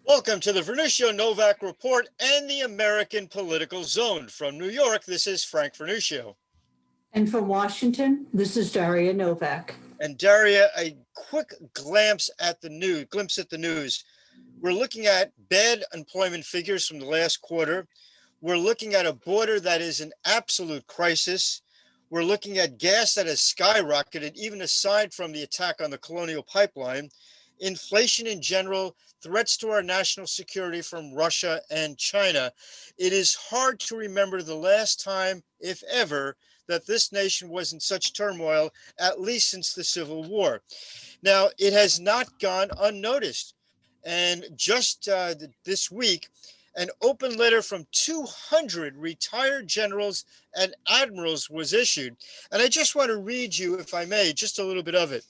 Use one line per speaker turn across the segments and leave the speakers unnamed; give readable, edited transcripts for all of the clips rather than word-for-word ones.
Welcome to the Vernuscio Novak Report and the American Political Zone. From New York, this is Frank Vernuscio.
And from Washington, this is Daria Novak.
And Daria, a quick glimpse at the news. We're looking at bad employment figures from the last quarter. We're looking at a border that is an absolute crisis. We're looking at gas that has skyrocketed, even aside from the attack on the Colonial Pipeline. Inflation in general, threats to our national security from Russia and China. It is hard to remember the last time, if ever, that this nation was in such turmoil, at least since the Civil War. Now, it has not gone unnoticed. And just this week, an open letter from 200 retired generals and admirals was issued. And I just want to read you, if I may, just a little bit of it.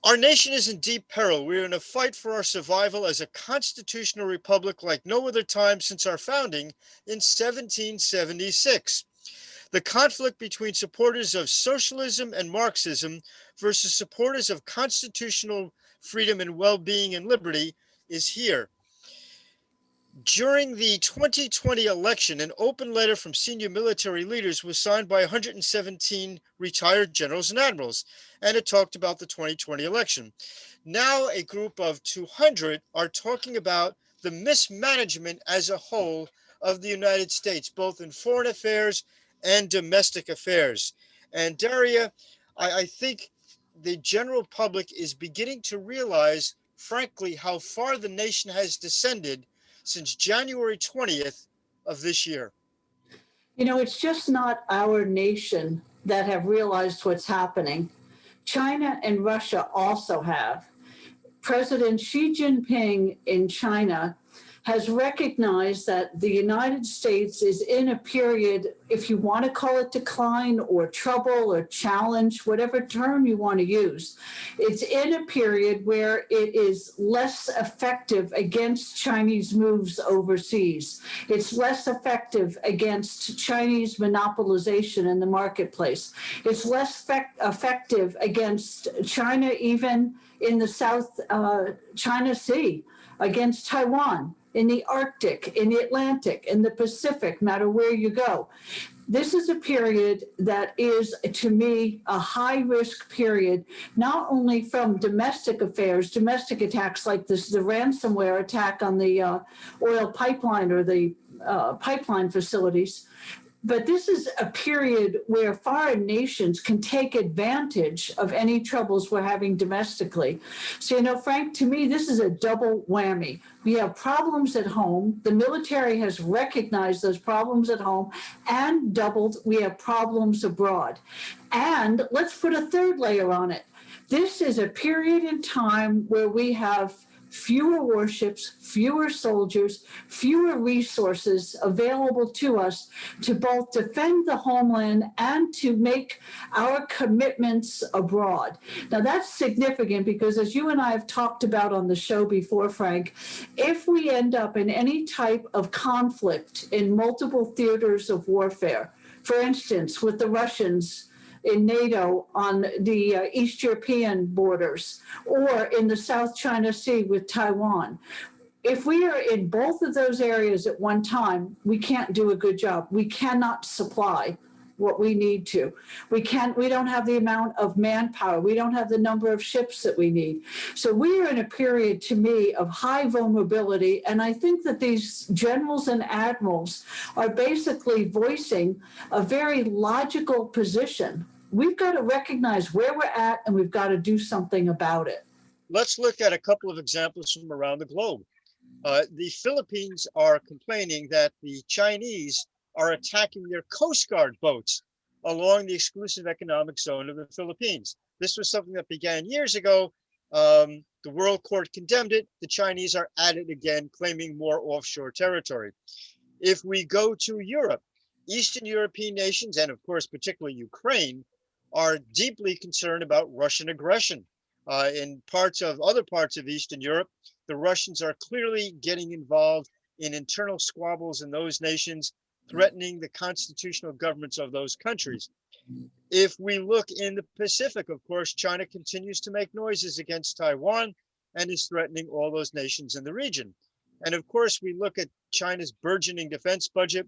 Our nation is in deep peril. We are in a fight for our survival as a constitutional republic like no other time since our founding in 1776. The conflict between supporters of socialism and Marxism versus supporters of constitutional freedom and well-being and liberty is here. During the 2020 election, an open letter from senior military leaders was signed by 117 retired generals and admirals, and it talked about the 2020 election. Now, a group of 200 are talking about the mismanagement as a whole of the United States, both in foreign affairs and domestic affairs. And Daria, I think the general public is beginning to realize, frankly, how far the nation has descended since January 20th of this year.
You know, it's just not our nation that have realized what's happening. China and Russia also have. President Xi Jinping in China has recognized that the United States is in a period, if you want to call it decline or trouble or challenge, whatever term you want to use, it's in a period where it is less effective against Chinese moves overseas. It's less effective against Chinese monopolization in the marketplace. It's less effective against China, even in the South China Sea, against Taiwan, in the Arctic, in the Atlantic, in the Pacific, no matter where you go. This is a period that is, to me, a high-risk period, not only from domestic affairs, domestic attacks like this, the ransomware attack on the oil pipeline or the pipeline facilities, but this is a period where foreign nations can take advantage of any troubles we're having domestically. So, you know, Frank, to me, this is a double whammy. We have problems at home. The military has recognized those problems at home, and doubled, we have problems abroad. And let's put a third layer on it. This is a period in time where we have fewer warships, fewer soldiers, fewer resources available to us to both defend the homeland and to make our commitments abroad. Now, that's significant because, as you and I have talked about on the show before, Frank, if we end up in any type of conflict in multiple theaters of warfare, for instance, with the Russians in NATO on the East European borders, or in the South China Sea with Taiwan. If we are in both of those areas at one time, we can't do a good job. We cannot supply what we need to. We don't have the amount of manpower. We don't have the number of ships that we need. So we are in a period, to me, of high vulnerability. And I think that these generals and admirals are basically voicing a very logical position. We've got to recognize where we're at, and we've got to do something about it.
Let's look at a couple of examples from around the globe. The Philippines are complaining that the Chinese are attacking their Coast Guard boats along the exclusive economic zone of the Philippines. This was something that began years ago. The World Court condemned it. The Chinese are at it again, claiming more offshore territory. If we go to Europe, Eastern European nations, and of course, particularly Ukraine, are deeply concerned about Russian aggression. In other parts of Eastern Europe, the Russians are clearly getting involved in internal squabbles in those nations, threatening the constitutional governments of those countries. If we look in the Pacific, of course, China continues to make noises against Taiwan. and is threatening all those nations in the region. And of course, we look at China's burgeoning defense budget.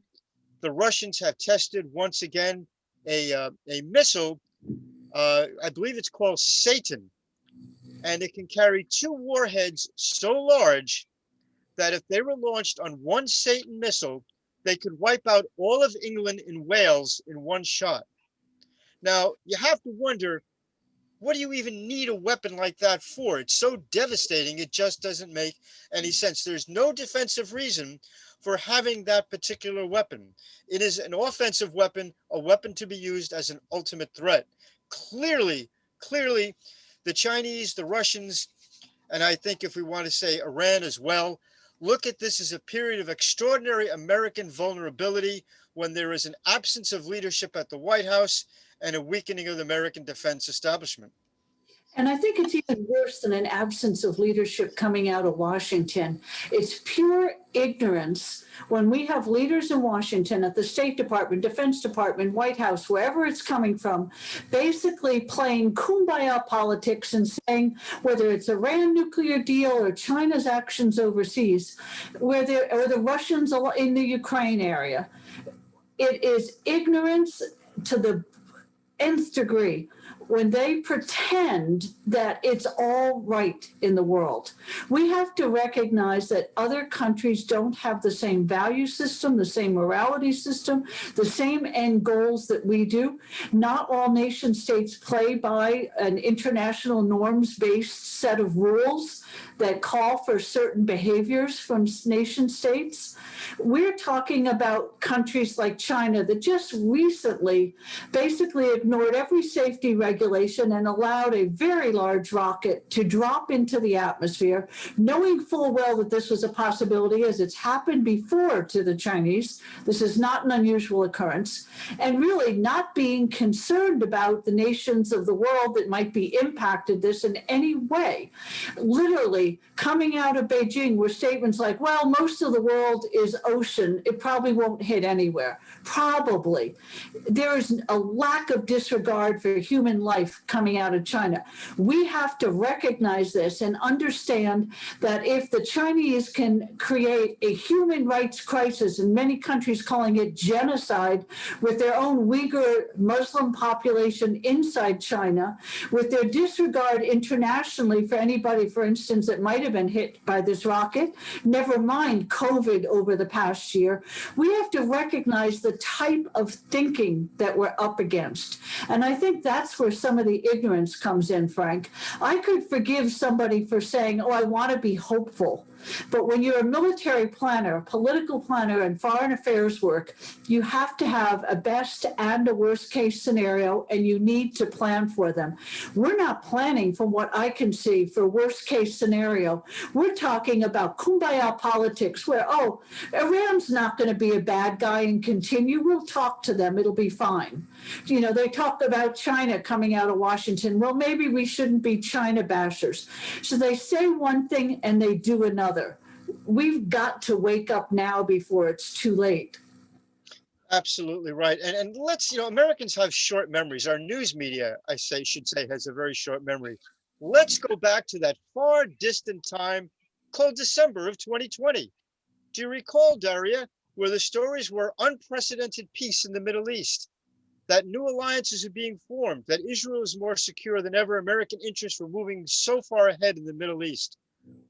The Russians have tested once again a missile. I believe it's called Satan, and it can carry 2 warheads so large that if they were launched on one Satan missile, they could wipe out all of England and Wales in one shot. Now, you have to wonder, what do you even need a weapon like that for? It's so devastating, it just doesn't make any sense. There's no defensive reason for having that particular weapon. It is an offensive weapon, a weapon to be used as an ultimate threat. Clearly, the Chinese, the Russians, and I think if we want to say Iran as well, look at this as a period of extraordinary American vulnerability when there is an absence of leadership at the White House and a weakening of the American defense establishment.
And I think it's even worse than an absence of leadership coming out of Washington. It's pure ignorance when we have leaders in Washington at the State Department, Defense Department, White House, wherever it's coming from, basically playing kumbaya politics and saying whether it's Iran nuclear deal or China's actions overseas, or the Russians in the Ukraine area. It is ignorance to the nth degree when they pretend that it's all right in the world. We have to recognize that other countries don't have the same value system, the same morality system, the same end goals that we do. Not all nation states play by an international norms-based set of rules that call for certain behaviors from nation states. We're talking about countries like China that just recently basically ignored every safety regulation and allowed a very large rocket to drop into the atmosphere, knowing full well that this was a possibility as it's happened before to the Chinese. This is not an unusual occurrence, and really not being concerned about the nations of the world that might be impacted this in any way. Literally coming out of Beijing were statements like, well, most of the world is ocean. It probably won't hit anywhere. Probably. There is a lack of disregard for human life coming out of China. We have to recognize this and understand that if the Chinese can create a human rights crisis, in many countries calling it genocide, with their own Uyghur Muslim population inside China, with their disregard internationally for anybody, for instance, that might have been hit by this rocket, never mind COVID over the past year, we have to recognize the type of thinking that we're up against. And I think that's where some of the ignorance comes in, Frank. I could forgive somebody for saying, oh, I want to be hopeful. But when you're a military planner, a political planner, and foreign affairs work, you have to have a best and a worst case scenario, and you need to plan for them. We're not planning, from what I can see, for worst case scenario. We're talking about kumbaya politics where, oh, Iran's not going to be a bad guy and continue. We'll talk to them. It'll be fine. You know, they talk about China coming out of Washington. Well, maybe we shouldn't be China bashers. So they say one thing and they do another. We've got to wake up now before it's too late.
Absolutely right. And let's, Americans have short memories. Our news media, should say, has a very short memory. Let's go back to that far distant time called December of 2020. Do you recall, Daria, where the stories were unprecedented peace in the Middle East, that new alliances are being formed, that Israel is more secure than ever, American interests were moving so far ahead in the Middle East?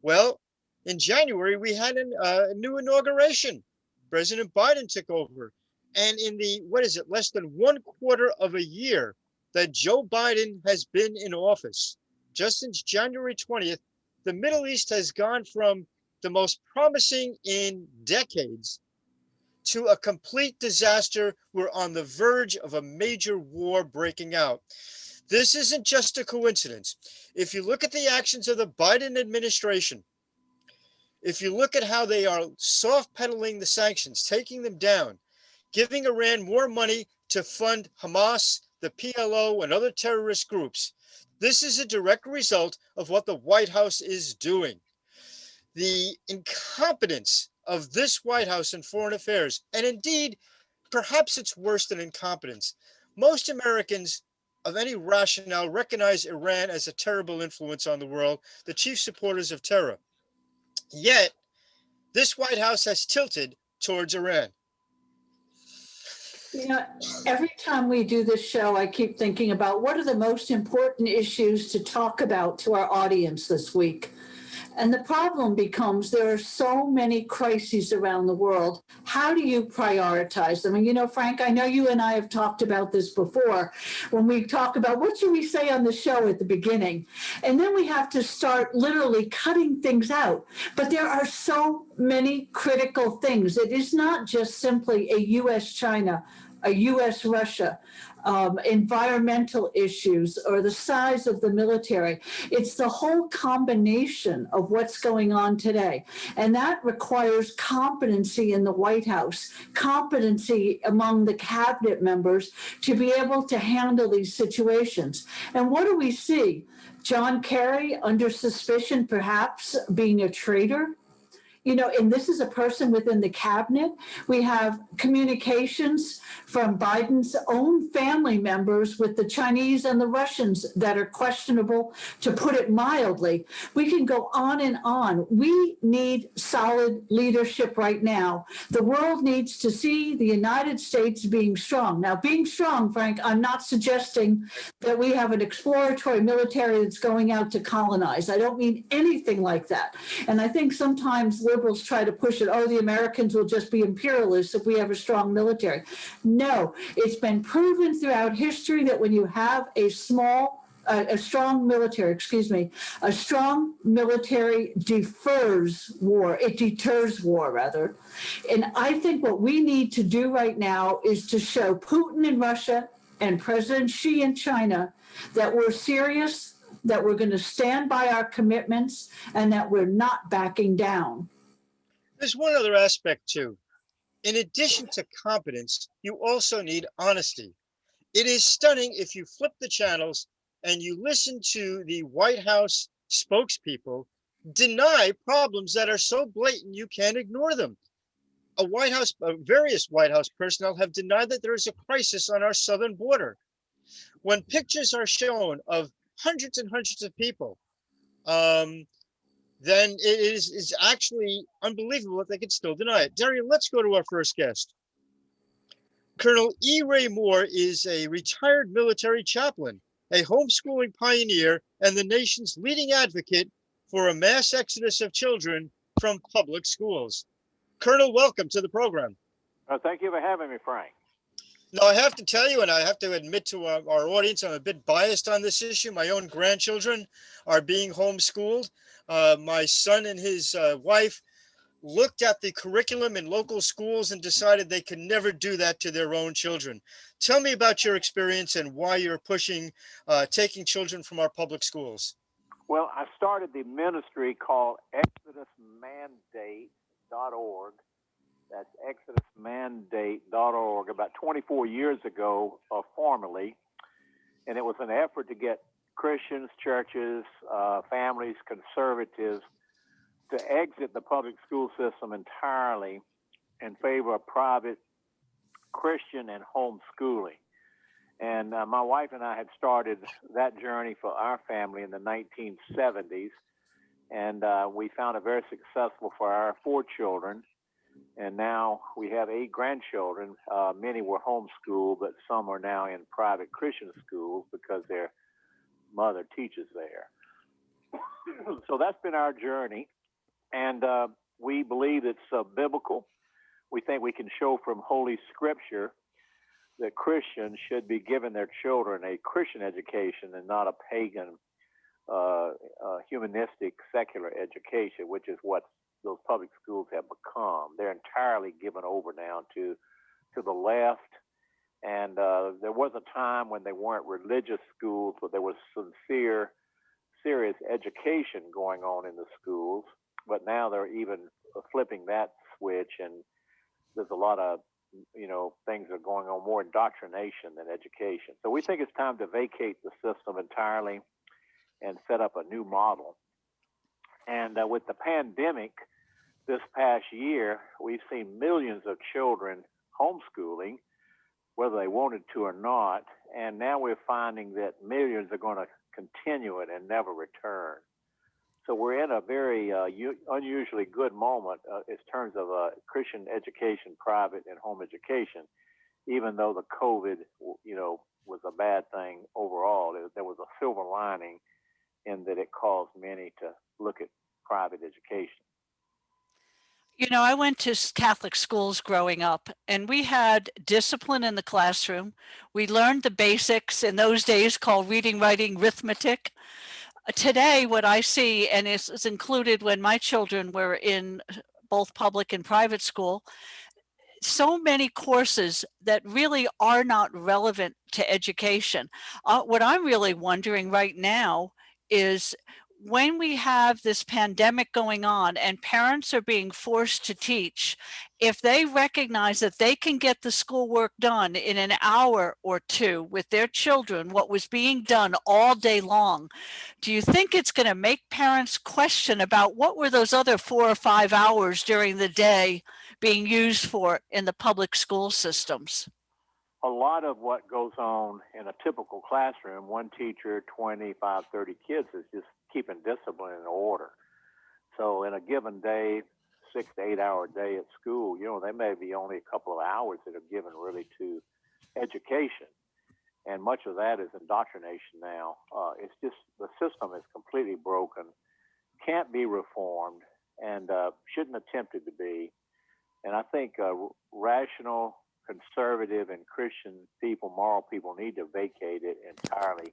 Well, in January, we had a new inauguration. President Biden took over. And in less than 1/4 of a year that Joe Biden has been in office, just since January 20th, the Middle East has gone from the most promising in decades to a complete disaster. We're on the verge of a major war breaking out. This isn't just a coincidence. If you look at the actions of the Biden administration, if you look at how they are soft pedaling the sanctions, taking them down, giving Iran more money to fund Hamas, the PLO, and other terrorist groups, this is a direct result of what the White House is doing. The incompetence of this White House in foreign affairs, and indeed, perhaps it's worse than incompetence. Most Americans of any rationale recognize Iran as a terrible influence on the world, the chief supporters of terror. Yet, this White House has tilted towards Iran.
You know, every time we do this show, I keep thinking about what are the most important issues to talk about to our audience this week. And the problem becomes there are so many crises around the world. How do you prioritize them? And you know, Frank, I know you and I have talked about this before when we talk about what should we say on the show at the beginning. And then we have to start literally cutting things out. But there are so many critical things. It is not just simply a US China, a US Russia, environmental issues, or the size of the military. It's the whole combination of what's going on today. And that requires competency in the White House, competency among the cabinet members to be able to handle these situations. And what do we see? John Kerry under suspicion, perhaps being a traitor. You know, and this is a person within the cabinet. We have communications from Biden's own family members with the Chinese and the Russians that are questionable, to put it mildly. We can go on and on. We need solid leadership right now. The world needs to see the United States being strong. Now, being strong, Frank, I'm not suggesting that we have an exploratory military that's going out to colonize. I don't mean anything like that. And I think sometimes liberals try to push it, oh, the Americans will just be imperialists if we have a strong military. No, it's been proven throughout history that when you have a strong military, a strong military defers war. It deters war, rather. And I think what we need to do right now is to show Putin in Russia and President Xi in China that we're serious, that we're going to stand by our commitments, and that we're not backing down.
There's one other aspect too. In addition to competence, you also need honesty. It is stunning if you flip the channels and you listen to the White House spokespeople deny problems that are so blatant you can't ignore them. Various White House personnel have denied that there is a crisis on our southern border. When pictures are shown of hundreds and hundreds of people, then it is actually unbelievable that they could still deny it. Darian, let's go to our first guest. Colonel E. Ray Moore is a retired military chaplain, a homeschooling pioneer, and the nation's leading advocate for a mass exodus of children from public schools. Colonel, welcome to the program.
Thank you for having me, Frank.
Now, I have to tell you, and I have to admit to our audience, I'm a bit biased on this issue. My own grandchildren are being homeschooled. My son and his wife looked at the curriculum in local schools and decided they could never do that to their own children. Tell me about your experience and why you're pushing taking children from our public schools.
Well, I started the ministry called ExodusMandate.org. That's ExodusMandate.org about 24 years ago, formally. And it was an effort to get Christians, churches, families, conservatives to exit the public school system entirely in favor of private Christian and homeschooling. And my wife and I had started that journey for our family in the 1970s. And we found it very successful for our 4 children. And now we have 8 grandchildren. Many were homeschooled, but some are now in private Christian schools because their mother teaches there. So that's been our journey. And we believe it's biblical. We think we can show from Holy Scripture that Christians should be giving their children a Christian education and not a pagan, humanistic, secular education, which is what those public schools have become. They're entirely given over now to the left. And there was a time when they weren't religious schools, but there was serious education going on in the schools. But now they're even flipping that switch, and there's a lot of, things are going on, more indoctrination than education. So we think it's time to vacate the system entirely and set up a new model. And with the pandemic this past year, we've seen millions of children homeschooling, whether they wanted to or not. And now we're finding that millions are going to continue it and never return. So we're in a very unusually good moment in terms of Christian education, private and home education, even though the COVID, was a bad thing overall. There was a silver lining in that it caused many to look at private education.
I went to Catholic schools growing up, and we had discipline in the classroom. We learned the basics in those days called reading, writing, arithmetic. Today, what I see, and is included when my children were in both public and private school, so many courses that really are not relevant to education. What I'm really wondering right now is when we have this pandemic going on and parents are being forced to teach, if they recognize that they can get the schoolwork done in an hour or two with their children, what was being done all day long, do you think it's going to make parents question about what were those other 4 or 5 hours during the day being used for in the public school systems?
A lot of what goes on in a typical classroom, one teacher, 25, 30 kids, is just keeping discipline and order. So in a given day, 6 to 8 hour day at school, they may be only a couple of hours that are given really to education. And much of that is indoctrination now. It's just the system is completely broken, can't be reformed, and shouldn't attempted to be. And I think rational, conservative, and Christian people, moral people, need to vacate it entirely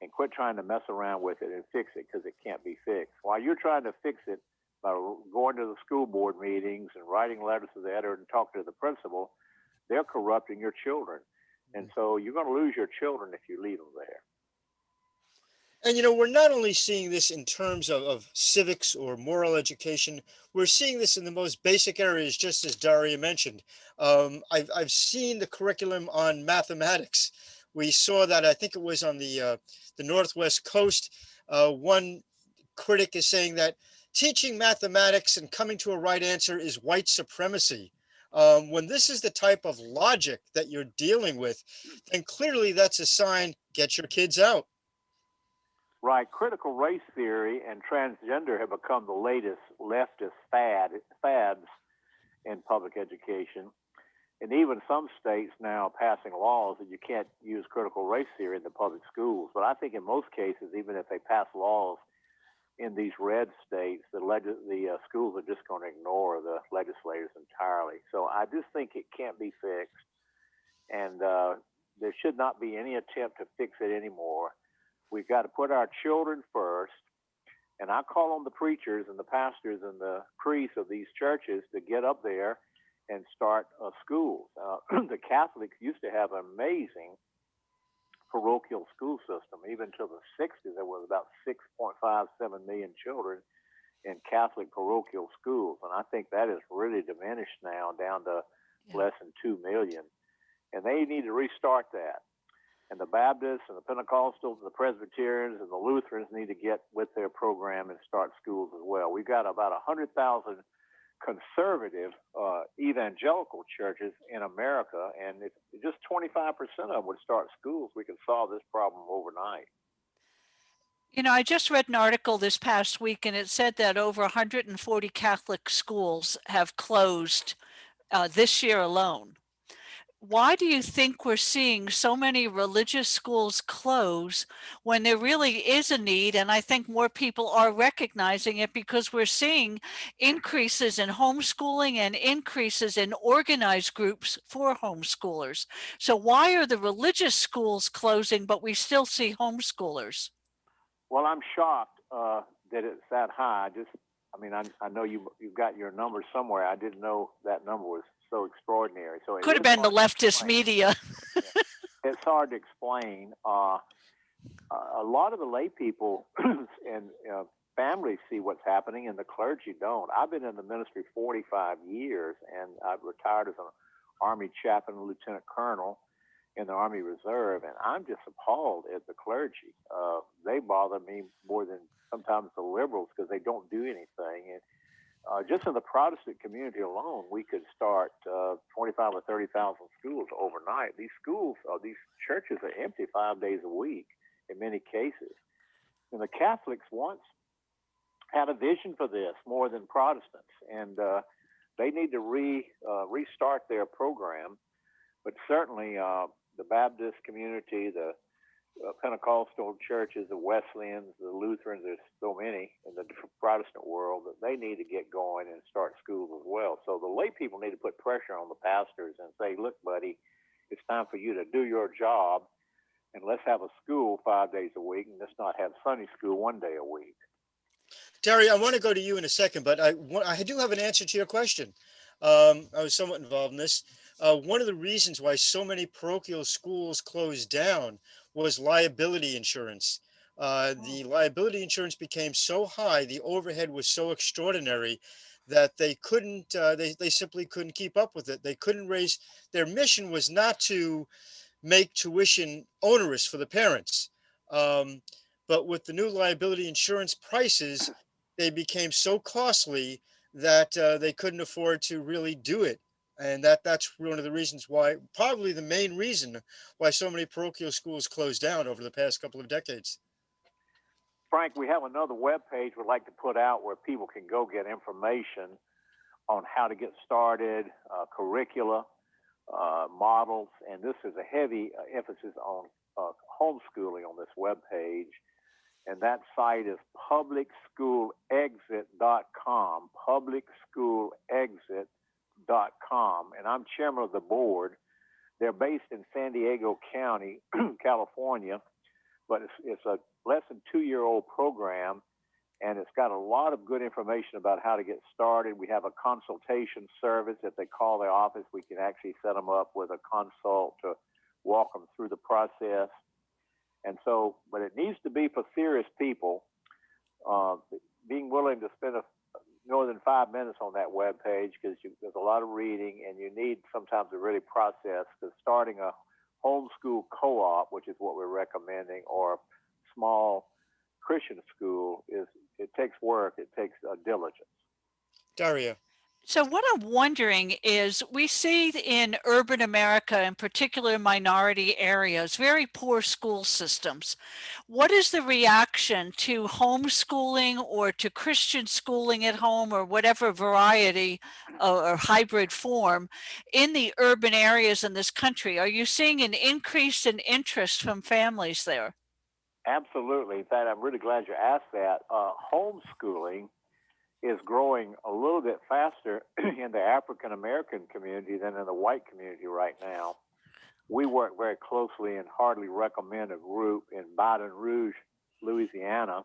and quit trying to mess around with it and fix it, because it can't be fixed. While you're trying to fix it by going to the school board meetings and writing letters to the editor and talking to the principal, they're corrupting your children. And so you're going to lose your children if you leave them there.
And we're not only seeing this in terms of civics or moral education, we're seeing this in the most basic areas, just as Daria mentioned. I've seen the curriculum on mathematics. We saw that, I think it was on the Northwest Coast. One critic is saying that teaching mathematics and coming to a right answer is white supremacy. When this is the type of logic that you're dealing with, then clearly that's a sign, get your kids out.
Right. Critical race theory and transgender have become the latest leftist fads in public education. And even some states now are passing laws that you can't use critical race theory in the public schools. But I think in most cases, even if they pass laws in these red states, the schools are just going to ignore the legislators entirely. So I just think it can't be fixed. And there should not be any attempt to fix it anymore. We've got to put our children first. And I call on the preachers and the pastors and the priests of these churches to get up there and start schools. The Catholics used to have an amazing parochial school system. Even till the 60s, there was about 6.57 million children in Catholic parochial schools. And I think that is really diminished now down to less than 2 million. And they need to restart that. And the Baptists and the Pentecostals and the Presbyterians and the Lutherans need to get with their program and start schools as well. We've got about 100,000 conservative evangelical churches in America, and if just 25% of them would start schools, we could solve this problem overnight.
I just read an article this past week, and it said that over 140 Catholic schools have closed this year alone. Why do you think we're seeing so many religious schools close when there really is a need? And I think more people are recognizing it, because we're seeing increases in homeschooling and increases in organized groups for homeschoolers. So why are the religious schools closing, but we still see homeschoolers?
Well, I'm shocked that it's that high. I know you've got your numbers somewhere. I didn't know that number was so extraordinary. So it
could have been the leftist media.
It's hard to explain. A lot of the lay people and families see what's happening, and the clergy don't. I've been in the ministry 45 years, and I've retired as an Army chaplain, lieutenant colonel in the Army Reserve, and I'm just appalled at the clergy. They bother me more than sometimes the liberals, because they don't do anything. And just in the Protestant community alone, we could start 25 or 30,000 schools overnight. These schools, these churches are empty 5 days a week in many cases. And the Catholics once had a vision for this more than Protestants, and they need to restart their program. But certainly, the Baptist community, the Pentecostal churches, the Wesleyans, the Lutherans, there's so many in the Protestant world that they need to get going and start schools as well. So the lay people need to put pressure on the pastors and say, look, buddy, it's time for you to do your job, and let's have a school 5 days a week, and let's not have Sunday school 1 day a week.
Terry, I want to go to you in a second, but I do have an answer to your question. I was somewhat involved in this. One of the reasons why so many parochial schools closed down was liability insurance. The liability insurance became so high, the overhead was so extraordinary that they couldn't, they simply couldn't keep up with it. They couldn't raise, their mission was not to make tuition onerous for the parents. But with the new liability insurance prices, they became so costly that they couldn't afford to really do it. And that's one of the reasons why, probably the main reason why so many parochial schools closed down over the past couple of decades.
Frank, we have another web page we'd like to put out where people can go get information on how to get started, curricula, models, and this is a heavy emphasis on homeschooling on this web page. And that site is publicschoolexit.com, publicschoolexit.com. And I'm chairman of the board. They're based in San Diego County, California, but it's a less than 2-year-old program, and it's got a lot of good information about how to get started. We have a consultation service. If they call their office, we can actually set them up with a consult to walk them through the process. And so, but it needs to be for serious people, being willing to spend more than 5 minutes on that web page, because there's a lot of reading, and you need sometimes to really process, because starting a homeschool co-op, which is what we're recommending, or a small Christian school, it takes work, it takes diligence.
Daria.
So what I'm wondering is, we see in urban America, in particular minority areas, very poor school systems. What is the reaction to homeschooling or to Christian schooling at home, or whatever variety or hybrid form in the urban areas in this country? Are you seeing an increase in interest from families there?
Absolutely. In fact, I'm really glad you asked that. Homeschooling is growing a little bit faster in the African American community than in the white community right now. We work very closely and heartily recommend a group in Baton Rouge, Louisiana,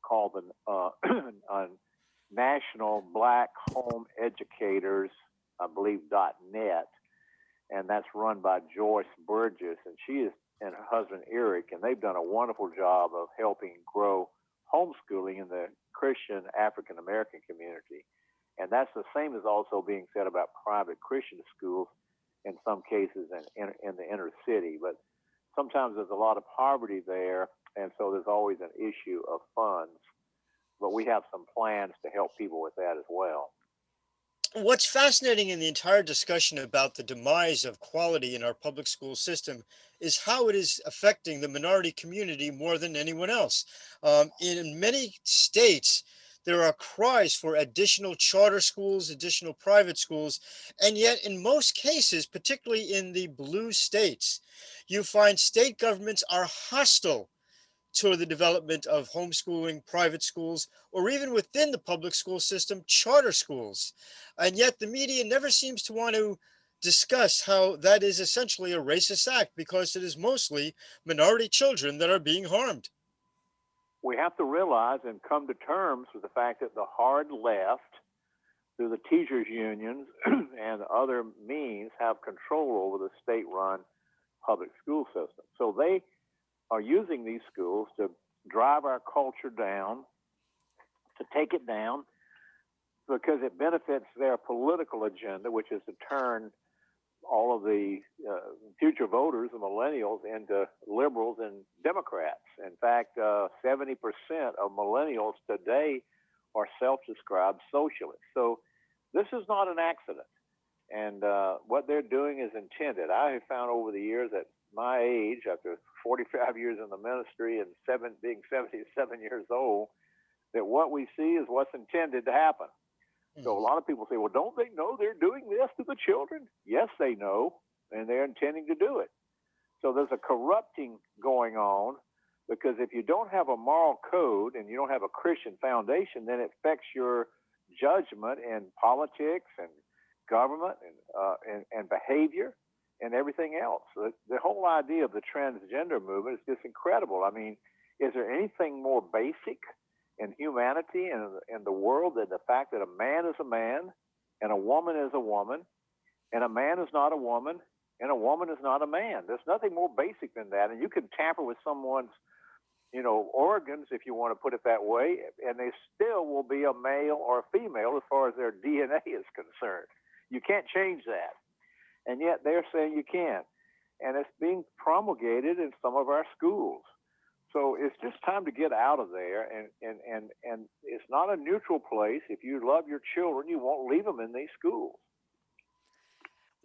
called the National Black Home Educators, I believe, .net, and that's run by Joyce Burgess, and she is and her husband Eric, and they've done a wonderful job of helping grow homeschooling in the Christian African American community. And that's the same as also being said about private Christian schools in some cases in the inner city. But sometimes there's a lot of poverty there, and so there's always an issue of funds. But we have some plans to help people with that as well.
What's fascinating in the entire discussion about the demise of quality in our public school system is how it is affecting the minority community more than anyone else. In many states, there are cries for additional charter schools, additional private schools, and yet in most cases, particularly in the blue states, you find state governments are hostile to the development of homeschooling, private schools, or even within the public school system, charter schools. And yet the media never seems to want to discuss how that is essentially a racist act, because it is mostly minority children that are being harmed.
We have to realize and come to terms with the fact that the hard left, through the teachers' unions and other means, have control over the state-run public school system. So they are using these schools to drive our culture down, to take it down, because it benefits their political agenda, which is to turn all of the future voters, the millennials, into liberals and Democrats. In fact, 70% of millennials today are self-described socialists. So this is not an accident. And what they're doing is intended. I have found over the years at my age, after 45 years in the ministry and being 77 years old, that what we see is what's intended to happen. So a lot of people say, well, don't they know they're doing this to the children? Yes, they know, and they're intending to do it. So there's a corrupting going on, because if you don't have a moral code and you don't have a Christian foundation, then it affects your judgment in politics and government and behavior and everything else. So the whole idea of the transgender movement is just incredible. I mean, is there anything more basic in humanity and in the world than the fact that a man is a man and a woman is a woman, and a man is not a woman and a woman is not a man? There's nothing more basic than that. And you can tamper with someone's, organs, if you want to put it that way, and they still will be a male or a female as far as their DNA is concerned. You can't change that. And yet they're saying you can. And it's being promulgated in some of our schools. So it's just time to get out of there. And it's not a neutral place. If you love your children, you won't leave them in these schools.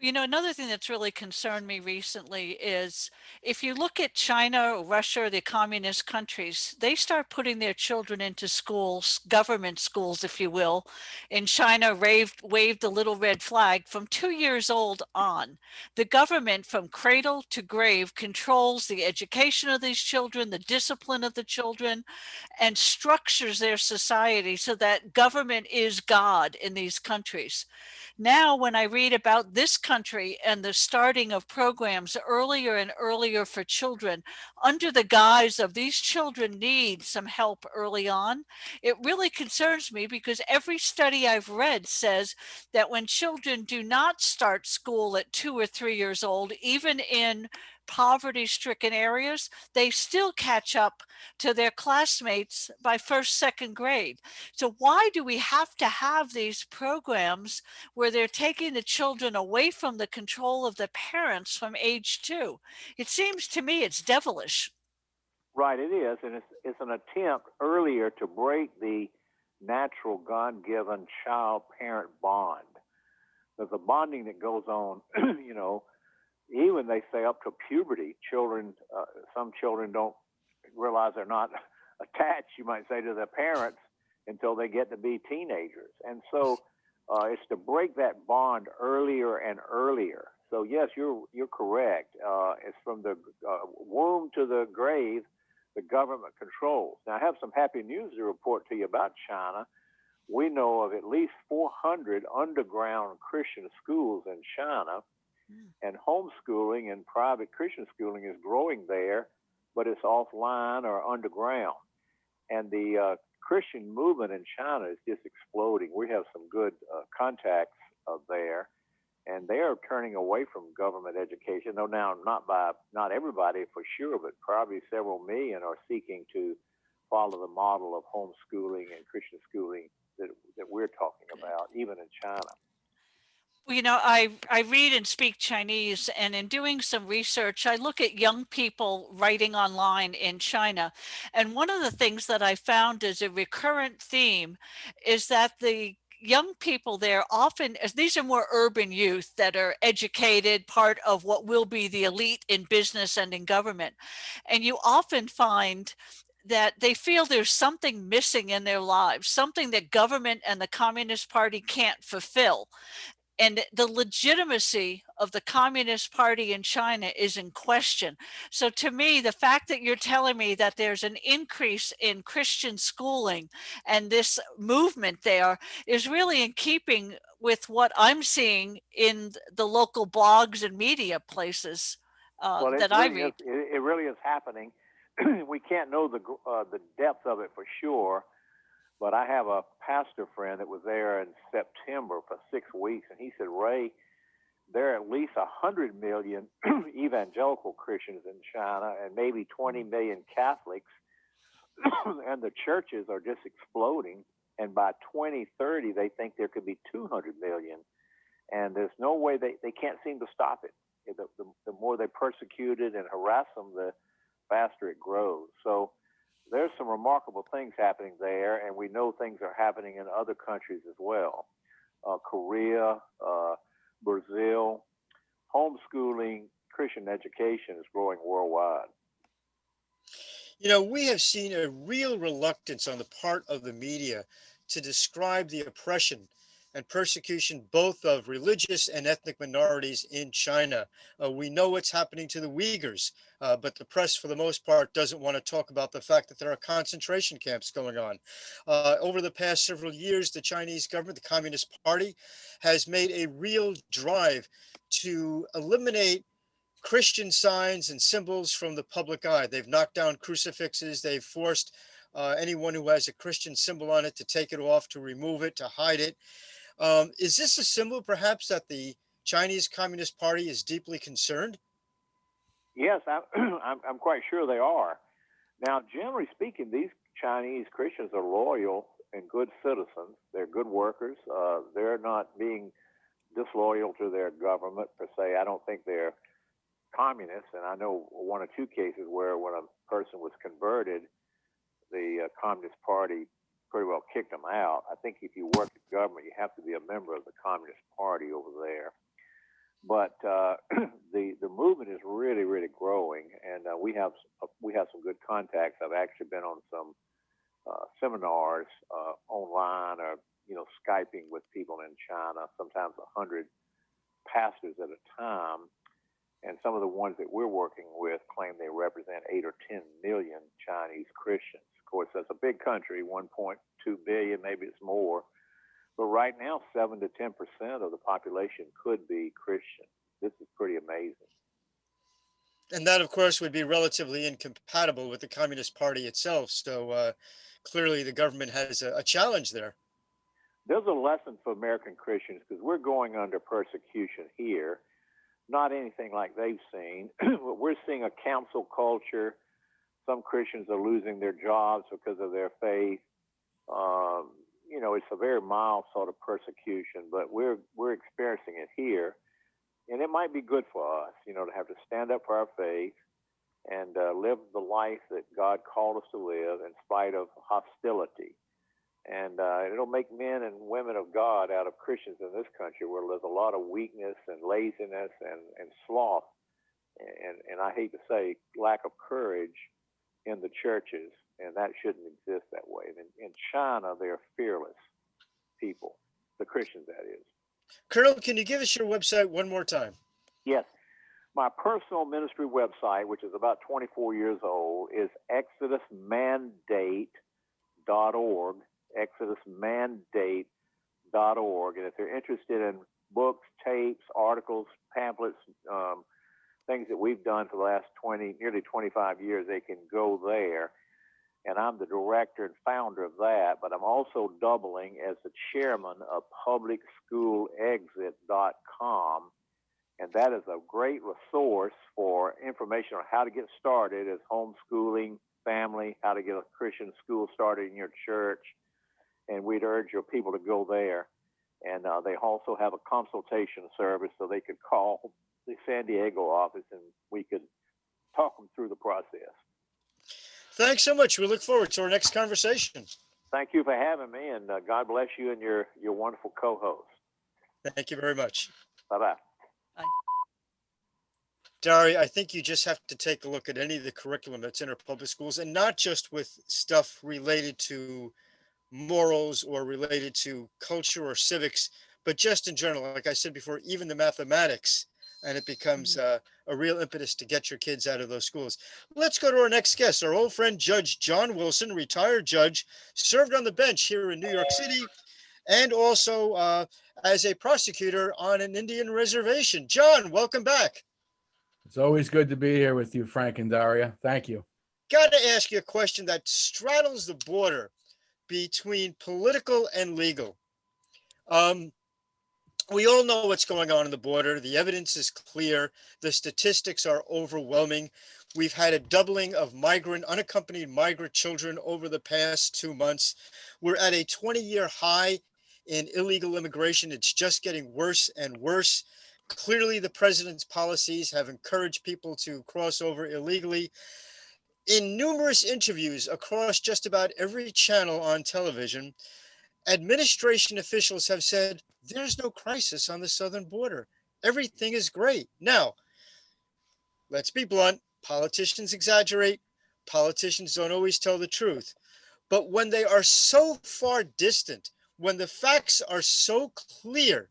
Another thing that's really concerned me recently is if you look at China or Russia or the communist countries, they start putting their children into schools, government schools, if you will. In China, waved the little red flag from 2 years old on. The government, from cradle to grave, controls the education of these children, the discipline of the children, and structures their society so that government is God in these countries. Now, when I read about this country and the starting of programs earlier and earlier for children, under the guise of these children need some help early on, it really concerns me, because every study I've read says that when children do not start school at 2 or 3 years old, even in poverty-stricken areas, they still catch up to their classmates by first, second grade. So why do we have to have these programs where they're taking the children away from the control of the parents from age 2? It seems to me it's devilish.
Right, it is. And it's an attempt earlier to break the natural God-given child-parent bond. There's a bonding that goes on, even they say up to puberty. Some children don't realize they're not attached, you might say, to their parents until they get to be teenagers. And so it's to break that bond earlier and earlier. So yes, you're correct. It's from the womb to the grave, the government controls. Now, I have some happy news to report to you about China. We know of at least 400 underground Christian schools in China, and homeschooling and private Christian schooling is growing there, but it's offline or underground. And the Christian movement in China is just exploding. We have some good contacts there, and they are turning away from government education. Though now, not everybody for sure, but probably several million are seeking to follow the model of homeschooling and Christian schooling that we're talking about, even in China.
I read and speak Chinese, and in doing some research, I look at young people writing online in China. And one of the things that I found as a recurrent theme is that the young people there often, as these are more urban youth that are educated, part of what will be the elite in business and in government. And you often find that they feel there's something missing in their lives, something that government and the Communist Party can't fulfill. And the legitimacy of the Communist Party in China is in question. So to me, the fact that you're telling me that there's an increase in Christian schooling and this movement there is really in keeping with what I'm seeing in the local blogs and media places that I read.
It really is happening. We can't know the depth of it for sure. But I have a pastor friend that was there in September for 6 weeks, and he said, Ray, there are at least 100 million evangelical Christians in China and maybe 20 million Catholics, and the churches are just exploding. And by 2030, they think there could be 200 million. And there's no way they can't seem to stop it. The more they persecute it and harass them, the faster it grows. So there's some remarkable things happening there, and we know things are happening in other countries as well. Korea, Brazil, homeschooling, Christian education is growing worldwide.
You know, we have seen a real reluctance on the part of the media to describe the oppression and persecution both of religious and ethnic minorities in China. We know what's happening to the Uyghurs, but the press, for the most part, doesn't want to talk about the fact that there are concentration camps going on. Over the past several years, the Chinese government, the Communist Party, has made a real drive to eliminate Christian signs and symbols from the public eye. They've knocked down crucifixes. They've forced anyone who has a Christian symbol on it to take it off, to remove it, to hide it. Is this a symbol, perhaps, that the Chinese Communist Party is deeply concerned?
Yes, I'm quite sure they are. Now, generally speaking, these Chinese Christians are loyal and good citizens. They're good workers. They're not being disloyal to their government per se. I don't think they're communists, and I know one or two cases where when a person was converted, the Communist Party pretty well kicked them out. I think if you work in government, you have to be a member of the Communist Party over there. But the movement is really, really growing, and we have some good contacts. I've actually been on some seminars online, or Skyping with people in China, sometimes 100 pastors at a time. And some of the ones that we're working with claim they represent 8 or 10 million Chinese Christians. Of course, that's a big country, 1.2 billion, maybe it's more. But right now, 7 to 10% of the population could be Christian. This is pretty amazing.
And that, of course, would be relatively incompatible with the Communist Party itself. So clearly the government has a challenge there.
There's a lesson for American Christians because we're going under persecution here. Not anything like they've seen. We're seeing a council culture. Some Christians are losing their jobs because of their faith. It's a very mild sort of persecution, but we're experiencing it here. And it might be good for us, to have to stand up for our faith and live the life that God called us to live in spite of hostility. And it'll make men and women of God out of Christians in this country where there's a lot of weakness and laziness and sloth. And I hate to say lack of courage in the churches, and that shouldn't exist that way. And in China, they're fearless people, the Christians, that is.
Colonel, can you give us your website one more time?
Yes. My personal ministry website, which is about 24 years old, is exodusmandate.org, exodusmandate.org. And if they're interested in books, tapes, articles, pamphlets, things that we've done for the last nearly 25 years, they can go there. And I'm the director and founder of that, but I'm also doubling as the chairman of publicschoolexit.com. And that is a great resource for information on how to get started as homeschooling, family, how to get a Christian school started in your church. And we'd urge your people to go there. And they also have a consultation service, so they could call the San Diego office and we could talk them through the process.
Thanks so much. We look forward to our next conversation.
Thank you for having me, and God bless you and your wonderful co-host.
Thank you very much.
Bye-bye.
Bye.
Dari, I think you just have to take a look at any of the curriculum that's in our public schools, and not just with stuff related to morals or related to culture or civics, but just in general, like I said before, even the mathematics, and it becomes a real impetus to get your kids out of those schools. Let's go to our next guest, our old friend, Judge John Wilson, retired judge, served on the bench here in New York City, and also as a prosecutor on an Indian reservation. John, welcome back.
It's always good to be here with you, Frank and Daria. Thank you.
Got to ask you a question that straddles the border between political and legal. We all know what's going on in the border. The evidence is clear. The statistics are overwhelming. We've had a doubling of unaccompanied migrant children over the past 2 months. We're at a 20-year high in illegal immigration. It's just getting worse and worse. Clearly, the president's policies have encouraged people to cross over illegally. In numerous interviews across just about every channel on television, administration officials have said there's no crisis on the southern border. Everything is great. Now, let's be blunt, politicians exaggerate, politicians don't always tell the truth. But when they are so far distant, when the facts are so clear,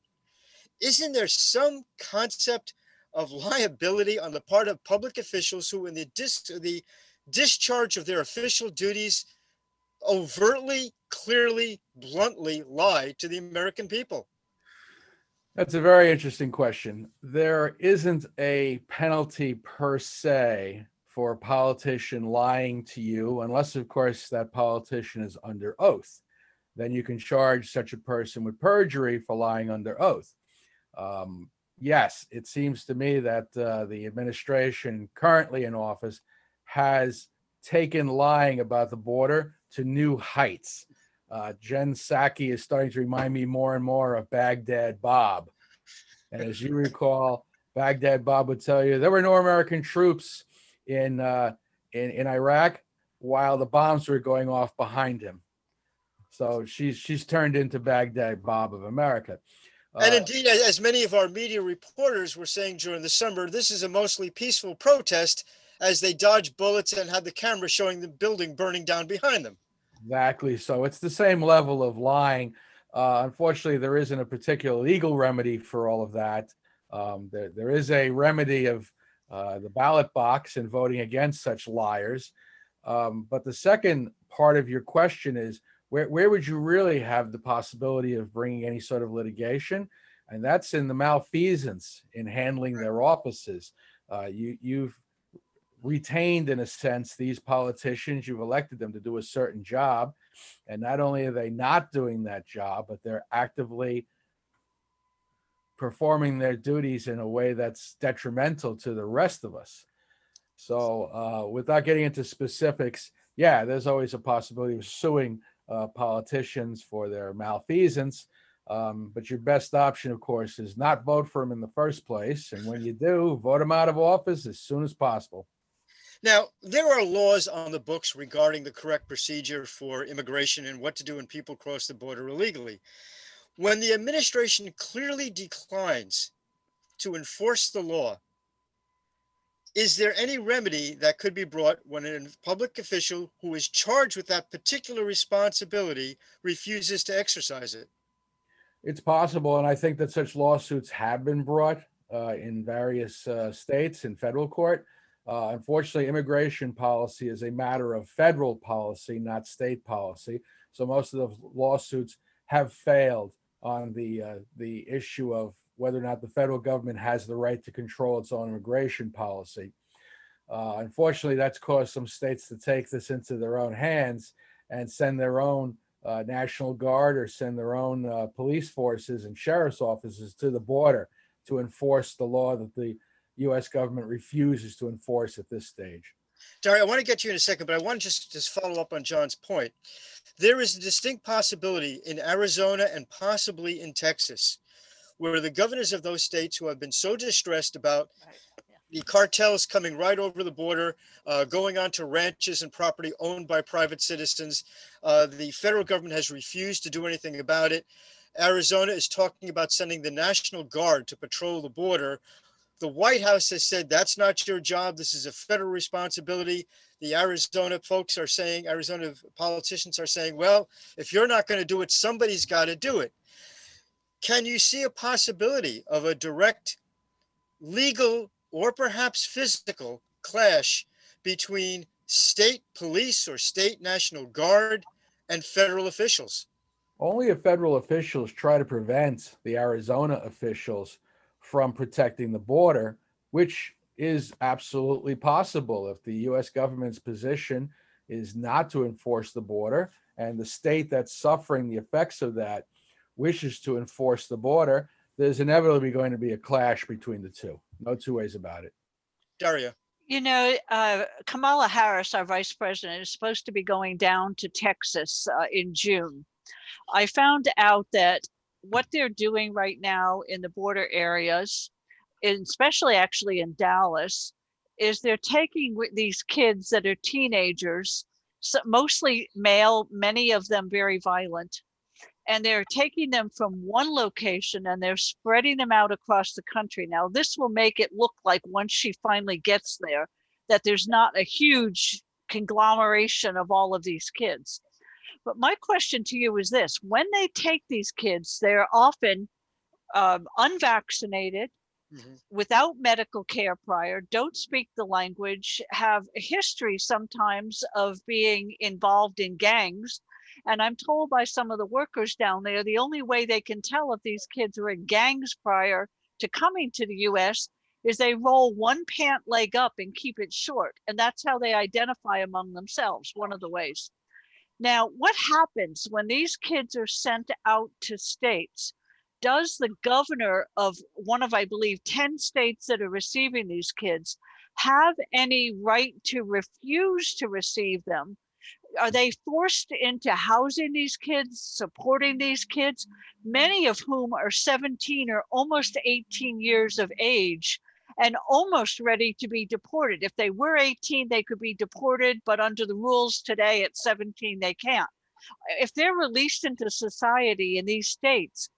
isn't there some concept of liability on the part of public officials who, in the discharge of their official duties, overtly, clearly, bluntly lie to the American people?
That's a very interesting question. There isn't a penalty per se for a politician lying to you, unless, of course, that politician is under oath. Then you can charge such a person with perjury for lying under oath. Yes, it seems to me that the administration currently in office has taken lying about the border to new heights. Jen Psaki is starting to remind me more and more of Baghdad Bob. And as you recall, Baghdad Bob would tell you there were no American troops in Iraq while the bombs were going off behind him. So she's turned into Baghdad Bob of America.
And indeed, as many of our media reporters were saying during the summer, this is a mostly peaceful protest as they dodged bullets and had the camera showing the building burning down behind them.
Exactly. So it's the same level of lying. Unfortunately, there isn't a particular legal remedy for all of that. There is a remedy of the ballot box and voting against such liars. But the second part of your question is, where would you really have the possibility of bringing any sort of litigation? And that's in the malfeasance in handling their offices. You've retained, in a sense, these politicians. You've elected them to do a certain job. And not only are they not doing that job, but they're actively performing their duties in a way that's detrimental to the rest of us. So without getting into specifics, yeah, there's always a possibility of suing politicians for their malfeasance. But your best option, of course, is not vote for them in the first place. And when you do, vote them out of office as soon as possible.
Now, there are laws on the books regarding the correct procedure for immigration and what to do when people cross the border illegally. When the administration clearly declines to enforce the law, is there any remedy that could be brought when a public official who is charged with that particular responsibility refuses to exercise it?
It's possible, and I think that such lawsuits have been brought in various states in federal court. Unfortunately, immigration policy is a matter of federal policy, not state policy. So most of the lawsuits have failed on the issue of whether or not the federal government has the right to control its own immigration policy. Unfortunately, that's caused some states to take this into their own hands and send their own National Guard or send their own police forces and sheriff's offices to the border to enforce the law that the U.S. government refuses to enforce at this stage.
Dario, I want to get you in a second, but I want to just follow up on John's point. There is a distinct possibility in Arizona and possibly in Texas, where the governors of those states who have been so distressed about the cartels coming right over the border, going onto ranches and property owned by private citizens, the federal government has refused to do anything about it. Arizona is talking about sending the National Guard to patrol the border. The White House has said that's not your job. This is a federal responsibility. The Arizona folks are saying, Arizona politicians are saying, well, if you're not going to do it, somebody's got to do it. Can you see a possibility of a direct legal or perhaps physical clash between state police or state National Guard and federal officials?
Only if federal officials try to prevent the Arizona officials from protecting the border, which is absolutely possible. If the U.S. government's position is not to enforce the border and the state that's suffering the effects of that wishes to enforce the border, there's inevitably going to be a clash between the two. No two ways about it.
Daria.
You know, Kamala Harris, our vice president, is supposed to be going down to Texas in June. I found out that what they're doing right now in the border areas, especially actually in Dallas, is they're taking these kids that are teenagers, so mostly male, many of them very violent, and they're taking them from one location and they're spreading them out across the country. Now, this will make it look like once she finally gets there, that there's not a huge conglomeration of all of these kids. But my question to you is this: when they take these kids, they're often unvaccinated, without medical care prior, don't speak the language, have a history sometimes of being involved in gangs. And I'm told by some of the workers down there, the only way they can tell if these kids were in gangs prior to coming to the US is they roll one pant leg up and keep it short. And that's how they identify among themselves, one of the ways. Now, what happens when these kids are sent out to states? Does the governor of one of, I believe, 10 states that are receiving these kids have any right to refuse to receive them? Are they forced into housing these kids, supporting these kids, many of whom are 17 or almost 18 years of age and almost ready to be deported? If they were 18, they could be deported, but under the rules today at 17, they can't. If they're released into society in these states,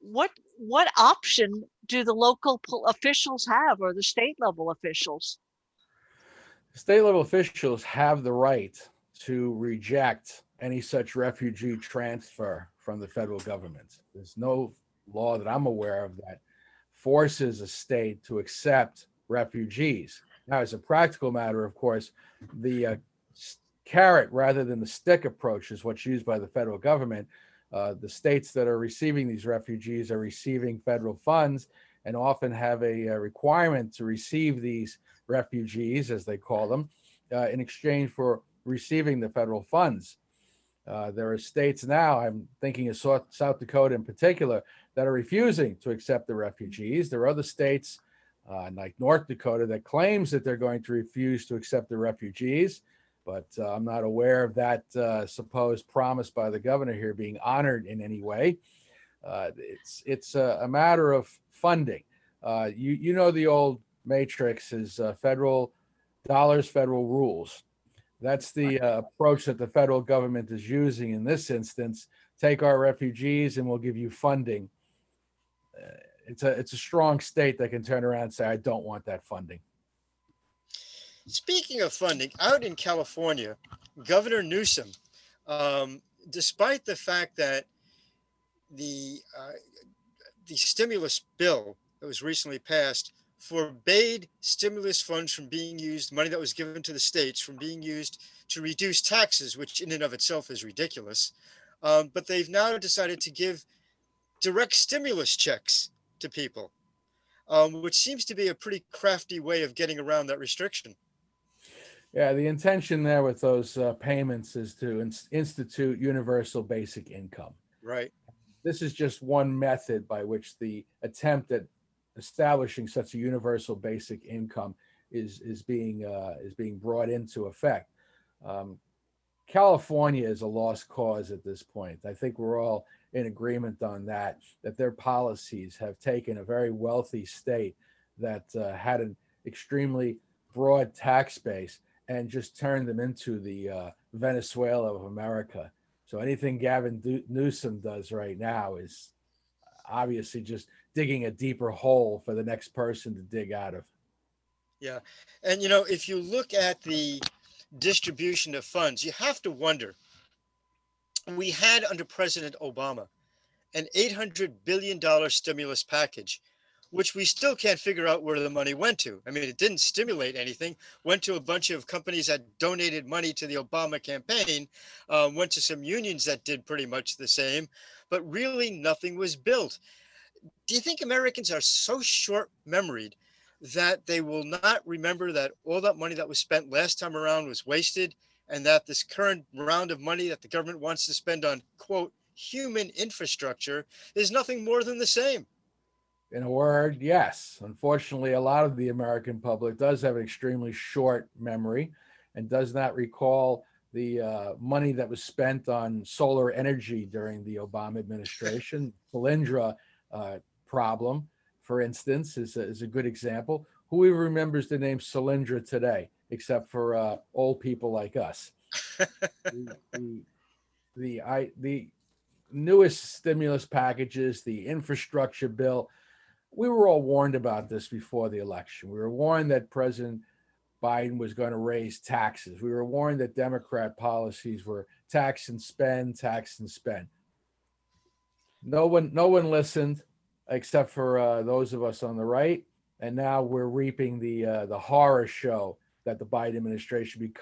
what option do the local officials have, or the state level officials?
State level officials have the right to reject any such refugee transfer from the federal government. There's no law that I'm aware of that forces a state to accept refugees. Now, as a practical matter, of course, the carrot rather than the stick approach is what's used by the federal government. The states that are receiving these refugees are receiving federal funds and often have a requirement to receive these refugees, as they call them, in exchange for receiving the federal funds. There are states now, I'm thinking of South Dakota in particular, that are refusing to accept the refugees. There are other states like North Dakota that claims that they're going to refuse to accept the refugees, but I'm not aware of that supposed promise by the governor here being honored in any way. It's a matter of funding. You know the old matrix is federal dollars, federal rules. That's the approach that the federal government is using in this instance. Take our refugees and we'll give you funding. It's a strong state that can turn around and say, I don't want that funding.
Speaking of funding, out in California, Governor Newsom, despite the fact that the stimulus bill that was recently passed forbade stimulus funds from being used, money that was given to the states from being used to reduce taxes, which in and of itself is ridiculous. But they've now decided to give direct stimulus checks to people, which seems to be a pretty crafty way of getting around that restriction.
Yeah, the intention there with those payments is to institute universal basic income.
Right.
This is just one method by which the attempt at establishing such a universal basic income is being brought into effect. California is a lost cause at this point. I think we're all in agreement on that their policies have taken a very wealthy state that had an extremely broad tax base and just turned them into the Venezuela of America. So anything Gavin Newsom does right now is obviously just digging a deeper hole for the next person to dig out of.
Yeah. And, you know, if you look at the distribution of funds, you have to wonder. We had under President Obama an $800 billion stimulus package, which we still can't figure out where the money went to. I mean, it didn't stimulate anything, went to a bunch of companies that donated money to the Obama campaign, went to some unions that did pretty much the same, but really nothing was built. Do you think Americans are so short-memoried that they will not remember that all that money that was spent last time around was wasted, and that this current round of money that the government wants to spend on, quote, human infrastructure is nothing more than the same?
In a word, yes. Unfortunately, a lot of the American public does have an extremely short memory and does not recall the money that was spent on solar energy during the Obama administration. Solyndra problem, for instance, is a good example. who even remembers the name Solyndra today, except for old people like us? The newest stimulus packages, the infrastructure bill, we were all warned about this before the election. We were warned that President Biden was going to raise taxes. We were warned that Democrat policies were tax and spend, tax and spend. No one listened except for those of us on the right. And now we're reaping the horror show that the Biden administration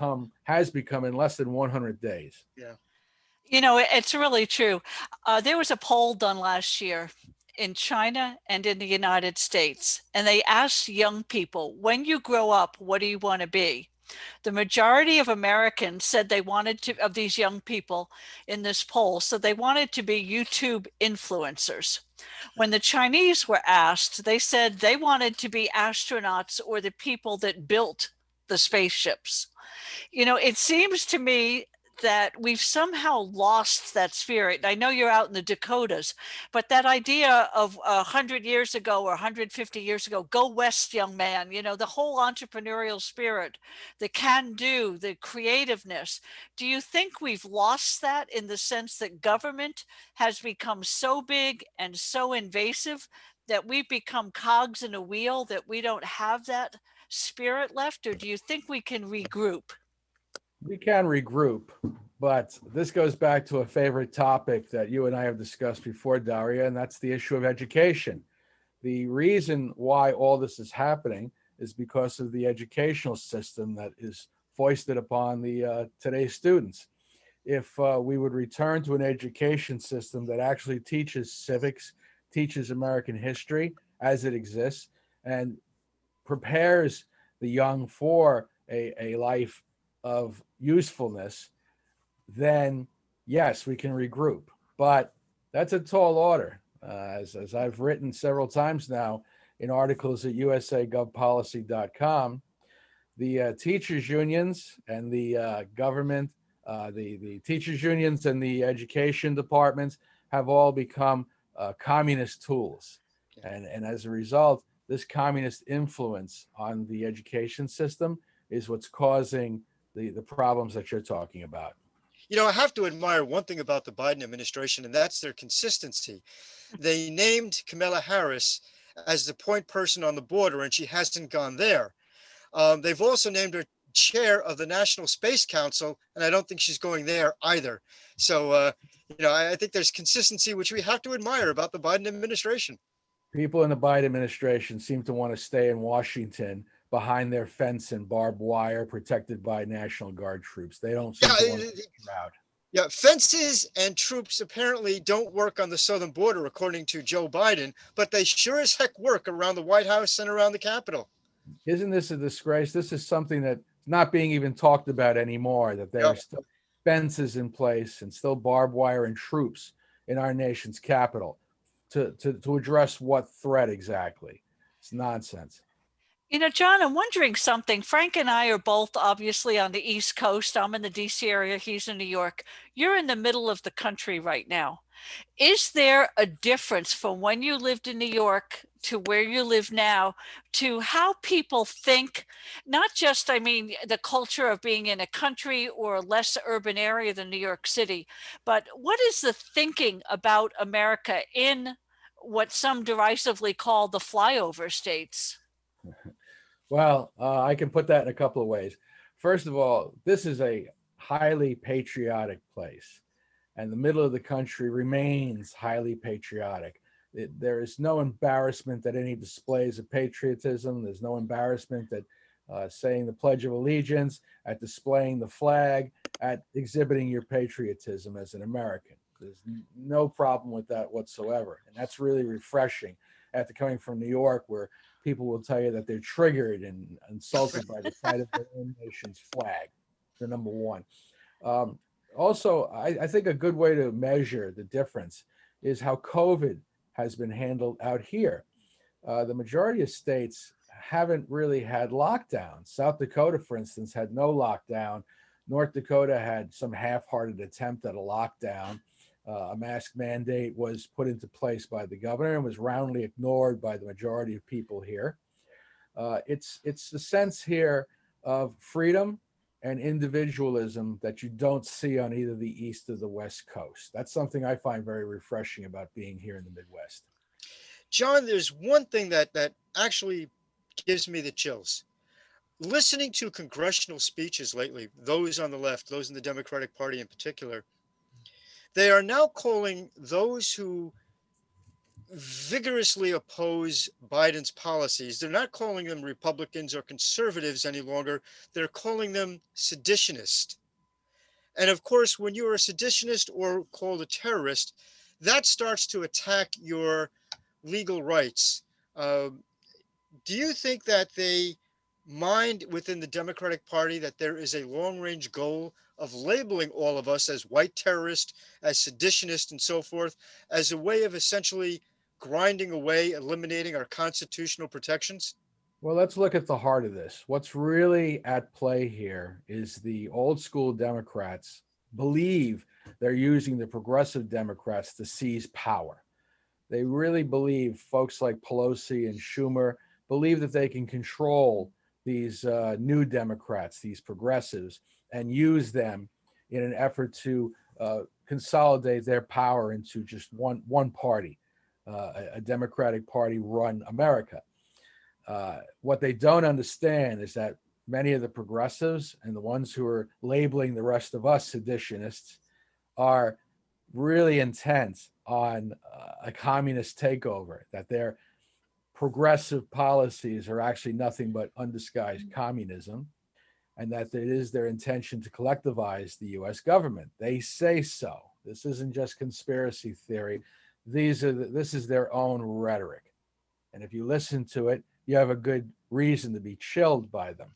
has become in less than 100 days.
Yeah.
You know, it's really true. There was a poll done last year in China and in the United States, and they asked young people, when you grow up, what do you want to be? The majority of Americans said they wanted to, of these young people in this poll, so they wanted to be YouTube influencers. When the Chinese were asked, they said they wanted to be astronauts or the people that built the spaceships. You know, it seems to me that we've somehow lost that spirit. I know you're out in the Dakotas, but that idea of 100 years ago or 150 years ago, go west, young man, you know, the whole entrepreneurial spirit, the can do, the creativeness. Do you think we've lost that in the sense that government has become so big and so invasive that we've become cogs in a wheel, that we don't have that spirit left? Or do you think we can regroup?
We can regroup, but this goes back to a favorite topic that you and I have discussed before, Daria, and that's the issue of education. The reason why all this is happening is because of the educational system that is foisted upon the today's students. If we would return to an education system that actually teaches civics, teaches American history as it exists, and prepares the young for a life of usefulness, then yes, we can regroup. But that's a tall order. As I've written several times now in articles at usagovpolicy.com, the teachers unions and the government, the teachers unions and the education departments have all become communist tools. And as a result, this communist influence on the education system is what's causing the problems that you're talking about.
You know, I have to admire one thing about the Biden administration, and that's their consistency. They named Kamala Harris as the point person on the border, and she hasn't gone there. They've also named her chair of the National Space Council, and I don't think she's going there either. So, you know, I think there's consistency, which we have to admire about the Biden administration.
People in the Biden administration seem to want to stay in Washington behind their fence and barbed wire protected by National Guard troops. They don't seem to want to get out.
Yeah, fences and troops apparently don't work on the southern border, according to Joe Biden, but they sure as heck work around the White House and around the Capitol.
Isn't this a disgrace? This is something that's not being even talked about anymore, that there are still fences in place and still barbed wire and troops in our nation's capital to address what threat exactly. It's nonsense.
You know, John, I'm wondering something. Frank and I are both obviously on the East Coast. I'm in the DC area. He's in New York. You're in the middle of the country right now. Is there a difference from when you lived in New York to where you live now, to how people think, not just, I mean, the culture of being in a country or a less urban area than New York City, but what is the thinking about America in what some derisively call the flyover states?
Well, I can put that in a couple of ways. First of all, this is a highly patriotic place, and the middle of the country remains highly patriotic. There is no embarrassment at any displays of patriotism. There's no embarrassment at saying the Pledge of Allegiance, at displaying the flag, at exhibiting your patriotism as an American. There's no problem with that whatsoever, and that's really refreshing after coming from New York, where people will tell you that they're triggered and insulted by the sight of their own nation's flag. They're number one. Also, I think a good way to measure the difference is how COVID has been handled out here. The majority of states haven't really had lockdowns. South Dakota, for instance, had no lockdown. North Dakota had some half-hearted attempt at a lockdown. A mask mandate was put into place by the governor and was roundly ignored by the majority of people here. It's the sense here of freedom and individualism that you don't see on either the East or the West Coast. That's something I find very refreshing about being here in the Midwest.
John, there's one thing that actually gives me the chills. Listening to congressional speeches lately, those on the left, those in the Democratic Party in particular, they are now calling those who vigorously oppose Biden's policies. They're not calling them Republicans or conservatives any longer. They're calling them seditionists. And of course, when you're a seditionist or called a terrorist, that starts to attack your legal rights. Do you think that they mind within the Democratic Party that there is a long range goal of labeling all of us as white terrorists, as seditionists, and so forth, as a way of essentially grinding away, eliminating our constitutional protections?
Well, let's look at the heart of this. What's really at play here is the old school Democrats believe they're using the progressive Democrats to seize power. They really believe, folks like Pelosi and Schumer believe that they can control these new Democrats, these progressives, and use them in an effort to consolidate their power into just one party, a Democratic Party run America. What they don't understand is that many of the progressives and the ones who are labeling the rest of us seditionists are really intent on a communist takeover, that their progressive policies are actually nothing but undisguised communism, and that it is their intention to collectivize the US government. They say so. This isn't just conspiracy theory. This is their own rhetoric. And if you listen to it, you have a good reason to be chilled by them.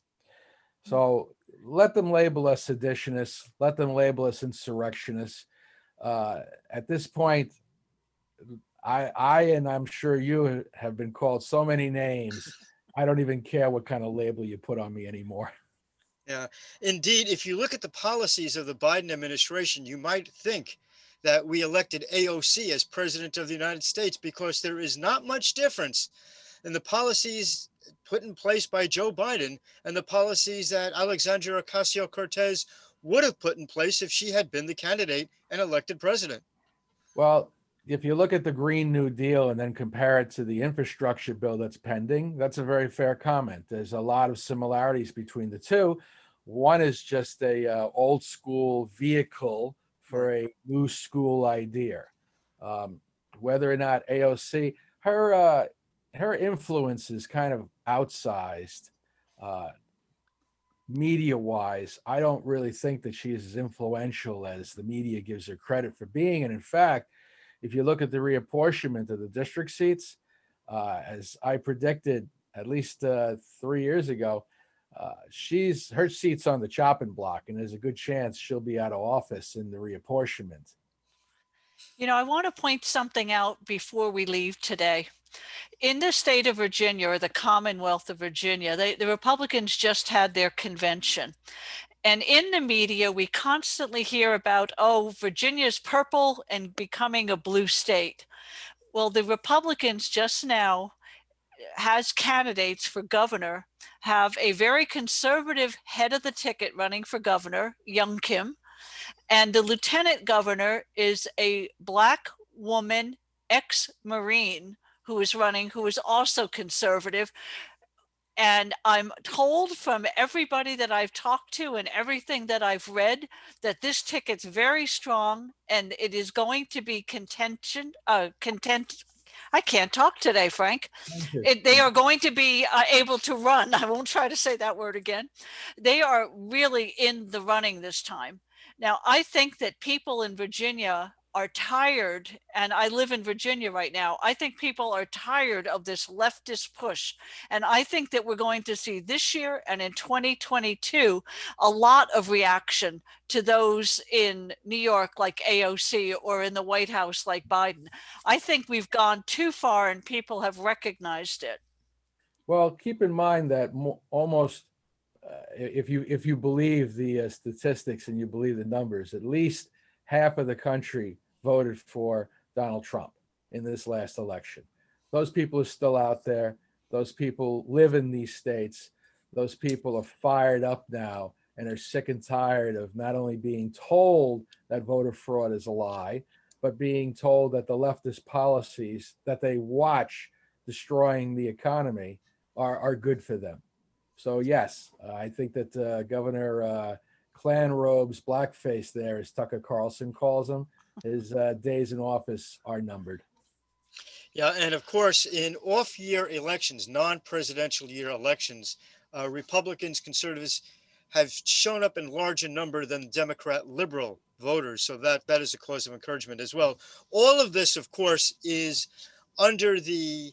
So let them label us seditionists, let them label us insurrectionists. At this point, I and I'm sure you have been called so many names. I don't even care what kind of label you put on me anymore.
Yeah, indeed, if you look at the policies of the Biden administration, you might think that we elected AOC as president of the United States, because there is not much difference in the policies put in place by Joe Biden and the policies that Alexandria Ocasio-Cortez would have put in place if she had been the candidate and elected president.
Well, if you look at the Green New Deal and then compare it to the infrastructure bill that's pending, that's a very fair comment. There's a lot of similarities between the two. One is just a old school vehicle for a new school idea. Whether or not AOC, her influence is kind of outsized. Media-wise, I don't really think that she is as influential as the media gives her credit for being. And in fact, if you look at the reapportionment of the district seats, as I predicted at least 3 years ago, her seat's on the chopping block, and there's a good chance she'll be out of office in the reapportionment.
You know, I want to point something out before we leave today. In the state of Virginia, or the Commonwealth of Virginia, the Republicans just had their convention. And in the media, we constantly hear about, oh, Virginia's purple and becoming a blue state. Well, the Republicans just now has candidates for governor, have a very conservative head of the ticket running for governor, Young Kim, and the lieutenant governor is a Black woman, ex-Marine, who is running, who is also conservative. And I'm told from everybody that I've talked to and everything that I've read that this ticket's very strong and it is going to be I can't talk today, Frank. They are going to be able to run. I won't try to say that word again. They are really in the running this time. Now, I think that people in Virginia are tired, and I live in Virginia right now. I think people are tired of this leftist push. And I think that we're going to see this year and in 2022 a lot of reaction to those in New York like AOC or in the White House like Biden. I think we've gone too far and people have recognized it.
Well, keep in mind that almost if you believe the statistics and you believe the numbers, at least half of the country voted for Donald Trump in this last election. Those people are still out there. Those people live in these states. Those people are fired up now and are sick and tired of not only being told that voter fraud is a lie, but being told that the leftist policies that they watch destroying the economy are good for them. So yes, I think that Governor Clan Robes Blackface there, as Tucker Carlson calls him, his days in office are numbered.
Yeah, and of course, in off-year elections, non-presidential year elections, Republicans, conservatives have shown up in larger number than Democrat liberal voters. So that is a cause of encouragement as well. All of this, of course, is under the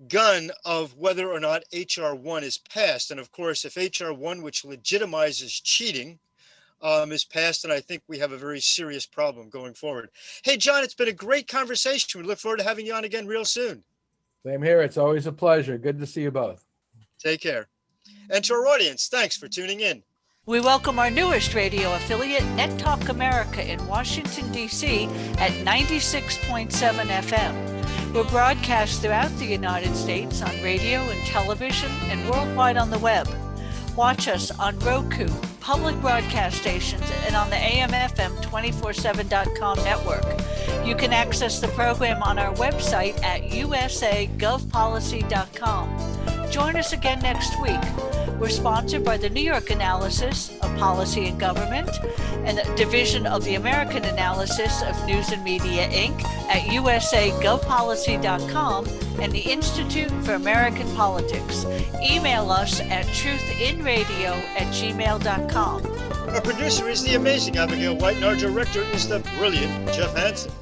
gun of whether or not HR 1 is passed. And of course, if HR 1, which legitimizes cheating, is passed, and I think we have a very serious problem going forward. Hey, John, it's been a great conversation. We look forward to having you on again real soon.
Same here. It's always a pleasure. Good to see you both.
Take care. And to our audience, thanks for tuning in.
We welcome our newest radio affiliate, Net Talk America in Washington, D.C. at 96.7 FM. We're broadcast throughout the United States on radio and television and worldwide on the web. Watch us on Roku, public broadcast stations, and on the AM/FM 247.com network. You can access the program on our website at usagovpolicy.com. Join us again next week. We're sponsored by the New York Analysis of Policy and Government and the Division of the American Analysis of News and Media, Inc. at usagovpolicy.com and the Institute for American Politics. Email us at truthinradio@gmail.com.
Our producer is the amazing Abigail White, and our director is the brilliant Jeff Hansen.